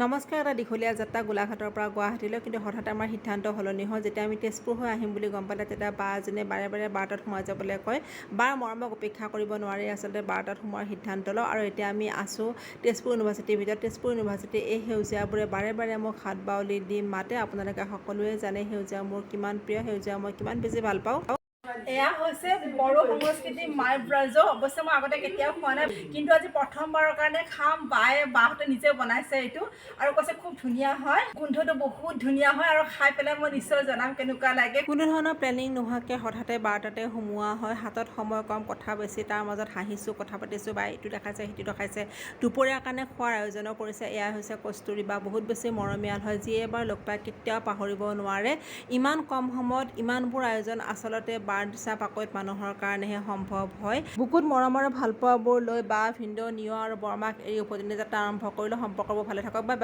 নমস্কাৰ। এটা দীঘলীয়া যাত্ৰা গোলাঘাটৰ পৰা গুৱাহাটীলৈ, কিন্তু হঠাৎ আমাৰ সিদ্ধান্ত সলনি হ'ল। যেতিয়া আমি তেজপুৰ হৈ আহিম বুলি গম পালে, তেতিয়া বা এজনীয়ে বাৰে বাৰে বাৰটাত সোমাই যাবলৈ কয়। বাৰ মৰমক উপেক্ষা কৰিব নোৱাৰি আচলতে বাৰটাত সোমোৱাৰ সিদ্ধান্ত লওঁ। আৰু এতিয়া আমি আছোঁ তেজপুৰ ইউনিভাৰ্চিটিৰ ভিতৰত। তেজপুৰ ইউনিভাৰ্চিটিৰ এই সেউজীয়াবোৰে বাৰে বাৰে মোক হাত বাউলি দি মাতে। আপোনালোকে সকলোৱে জানে সেউজীয়া মোৰ কিমান প্ৰিয়, সেউজীয়া মই কিমান বেছি ভাল পাওঁ। এয়া হৈছে বড়ো সংস্কৃতি মাই ব্ৰাজ। অৱশ্যে মই আগতে কেতিয়াও খোৱা নাই, কিন্তু আজি প্ৰথমবাৰৰ কাৰণে খাম। বাহঁতে নিজে বনাইছে এইটো আৰু কৈছে খুব ধুনীয়া হয়, গোন্ধটো বহুত ধুনীয়া হয় আৰু খাই পেলাই মই নিশ্চয় জনাম কেনেকুৱা লাগে। কোনো ধৰণৰ প্লেনিং নোহোৱাকৈ হঠাতে বাৰটাতে সোমোৱা হয়। হাতত সময় কম, কথা বেছি, তাৰ মাজত হাঁহিছোঁ, কথা পাতিছোঁ, বা এইটো দেখাইছে সিটো দেখাইছে। দুপৰীয়াৰ কাৰণে খোৱাৰ আয়োজনো কৰিছে। এয়া হৈছে কস্তুৰী বা, বহুত বেছি মৰমীয়াল হয়। যিয়ে এবাৰ লগ পাই কেতিয়াও পাহৰিব নোৱাৰে। ইমান কম সময়ত ইমানবোৰ আয়োজন আচলতে বাৰ দিছা পাকৈত মানুহৰ কাৰণেহে সম্ভৱ হয়। বুকুত মৰমৰ ভালপোৱাবোৰ লৈ বা ভিনদেউ, নিয় আৰু বৰমাক এৰি উভতিনি যাত্ৰা আৰম্ভ কৰিলোঁ। সম্পৰ্কবোৰ ভালে থাকক বা